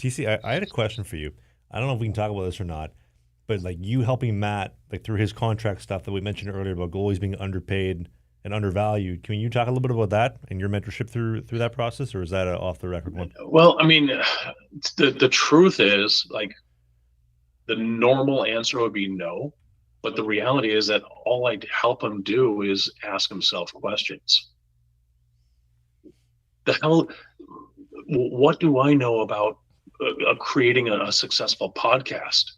TC, I had a question for you. I don't know if we can talk about this or not, but like you helping Matt like through his contract stuff that we mentioned earlier about goalies being underpaid and undervalued. Can you talk a little bit about that and your mentorship through that process, or is that a off the record one? Well, I mean, the truth is like the normal answer would be no, but the reality is that all I help him do is ask himself questions. The hell, what do I know about creating a successful podcast?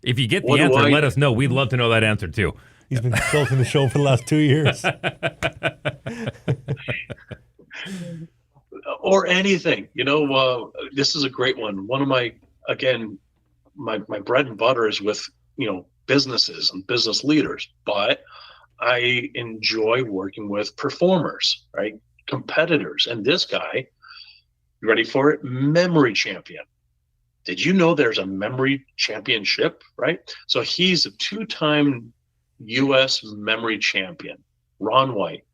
If you get What the do answer, I let us know. We'd love to know that answer too. He's been building the show for the last 2 years. or anything? This is a great one. One of my again, my bread and butter is with businesses and business leaders, but I enjoy working with performers, right? Competitors. And this guy, you ready for it? Memory champion. Did you know there's a memory championship, right? So he's a two-time US memory champion, Ron White.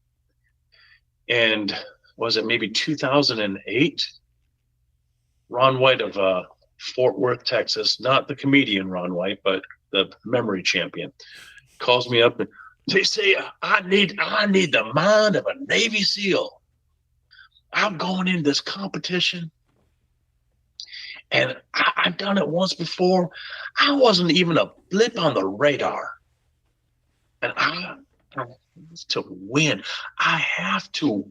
And was it maybe 2008? Ron White of Fort Worth, Texas, not the comedian Ron White, but the memory champion, calls me up and they say, I need the mind of a Navy SEAL. I'm going into this competition, and I've done it once before. I wasn't even a blip on the radar, and to win, I have to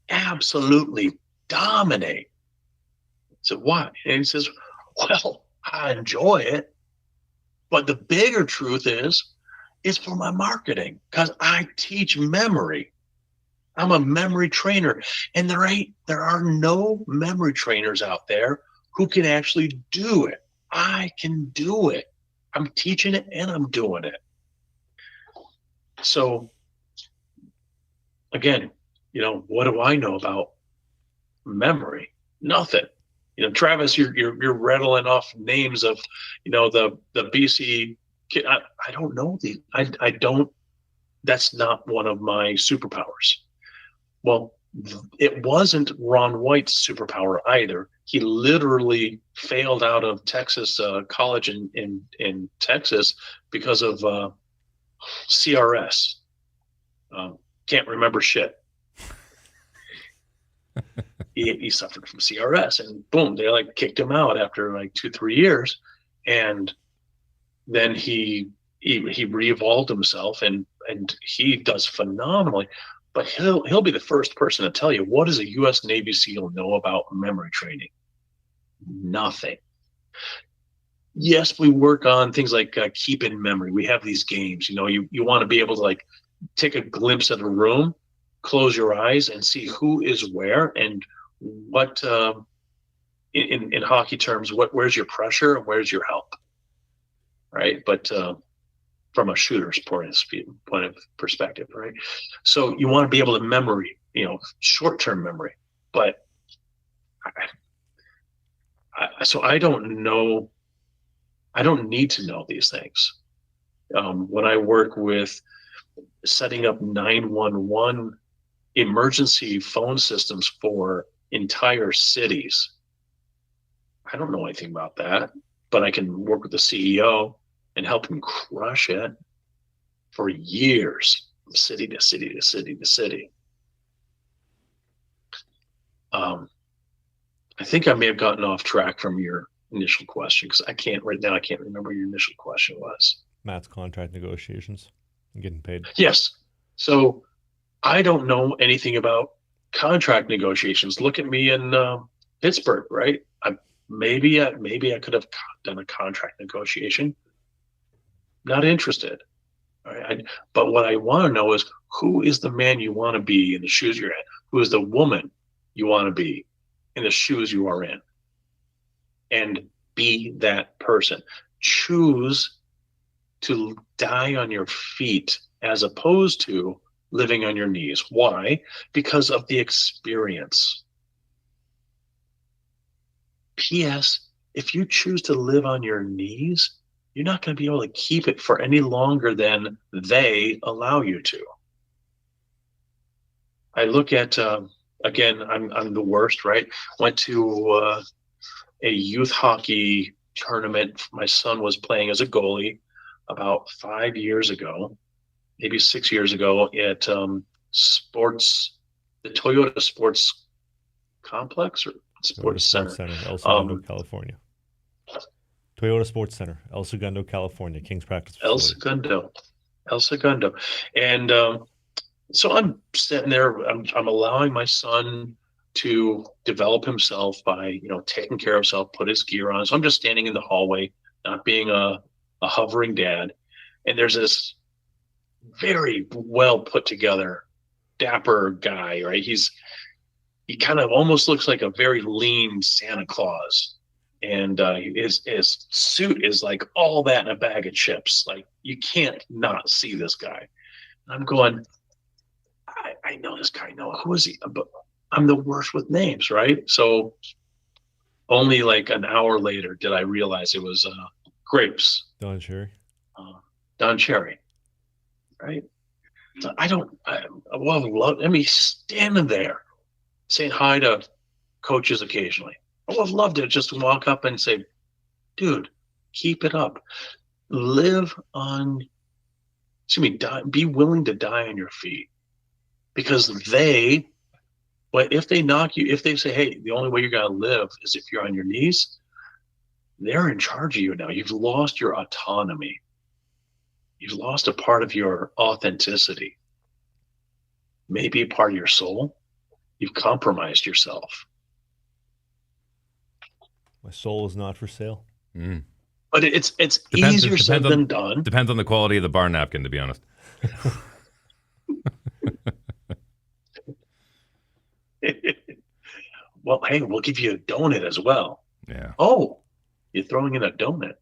absolutely dominate. So why? And he says, well, I enjoy it, but the bigger truth is, it's for my marketing because I teach memory. I'm a memory trainer, and there are no memory trainers out there who can actually do it. I can do it. I'm teaching it and I'm doing it. So again, what do I know about memory? Nothing. Travis, you're rattling off names of, the BC kid. I don't know these. I don't. That's not one of my superpowers. Well, it wasn't Ron White's superpower either. He literally failed out of Texas college in Texas because of CRS. Can't remember shit. He suffered from CRS, and boom, they kicked him out after 2-3 years, and then he re-evolved himself, and he does phenomenally. But he'll be the first person to tell you, what does a U.S. Navy SEAL know about memory training? Nothing. Yes, we work on things like keep in memory. We have these games. You want to be able to take a glimpse of the room, close your eyes, and see who is where and what. In hockey terms, where's your pressure and where's your help, right? But from a shooter's point of perspective, right? So you want to be able to memory, short-term memory. But so I don't know. I don't need to know these things. When I work with setting up 911 emergency phone systems for entire cities, I don't know anything about that, but I can work with the CEO and help him crush it for years, from city to city to city to city. I think I may have gotten off track from your initial question because I can't remember what your initial question was. Matt's contract negotiations and getting paid. Yes. So I don't know anything about contract negotiations. Look at me in Pittsburgh, right? Maybe I could have done a contract negotiation. Not interested. All right. But what I want to know is, who is the man you want to be in the shoes you're in? Who is the woman you want to be in the shoes you are in? And be that person. Choose to die on your feet as opposed to living on your knees. Why? Because of the experience. P.S. If you choose to live on your knees, you're not going to be able to keep it for any longer than they allow you to. I look at, again, I'm the worst, right? Went to a youth hockey tournament. My son was playing as a goalie about 5 years ago, maybe 6 years ago at the Toyota Sports Complex or Sports Toyota Center. El Segundo, California. Toyota Sports Center, El Segundo, California, King's practice facility. El Segundo. And so I'm sitting there, I'm allowing my son to develop himself by, taking care of himself, put his gear on. So I'm just standing in the hallway, not being a hovering dad. And there's this very well put together, dapper guy, right? He kind of almost looks like a very lean Santa Claus. And his suit is like all that in a bag of chips. Like, you can't not see this guy. And I'm going, I know this guy. No, who is he? But I'm the worst with names, right? So only like an hour later did I realize it was Grapes. Don Cherry. Don Cherry, right? So he's standing there saying hi to coaches occasionally. I would have loved it just to walk up and say, dude, keep it up. Be willing to die on your feet. Because if they knock you, if they say, hey, the only way you're going to live is if you're on your knees, they're in charge of you now. You've lost your autonomy. You've lost a part of your authenticity. Maybe a part of your soul. You've compromised yourself. My soul is not for sale. Mm. But it's easier said than done. Depends on the quality of the bar napkin, to be honest. Well, hey, we'll give you a donut as well. Yeah. Oh, you're throwing in a donut.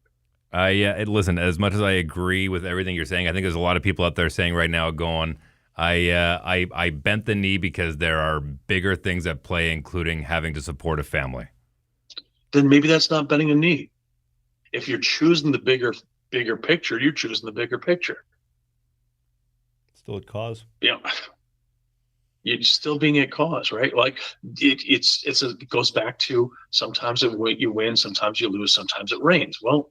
Listen, as much as I agree with everything you're saying, I think there's a lot of people out there saying right now going, I bent the knee because there are bigger things at play, including having to support a family. Then maybe that's not bending a knee. If you're choosing the bigger picture, you're choosing the bigger picture. Still at cause. Yeah. You're still being at cause, right? Like it goes back to sometimes you win, sometimes you lose, sometimes it rains. Well,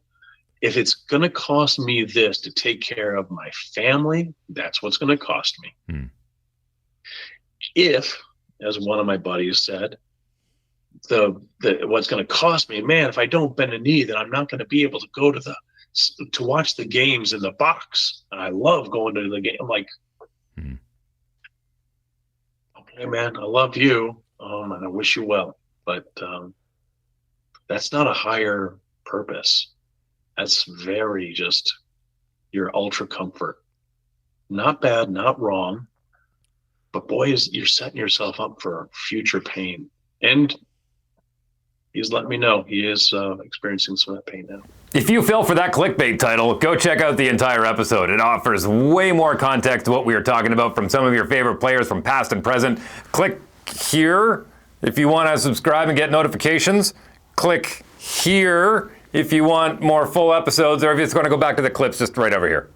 if it's going to cost me this to take care of my family, that's what's going to cost me. Hmm. If, as one of my buddies said, what's going to cost me, man, if I don't bend a knee, then I'm not going to be able to go to watch the games in the box. And I love going to the game. I'm like, okay, man, I love you, and I wish you well, but that's not a higher purpose. That's very just your ultra comfort. Not bad, not wrong, but boy, you're setting yourself up for future pain. And he's letting me know he is experiencing some of that pain now. If you fell for that clickbait title, go check out the entire episode. It offers way more context to what we are talking about from some of your favorite players from past and present. Click here if you want to subscribe and get notifications. Click here if you want more full episodes, or if you just want to go back to the clips just right over here.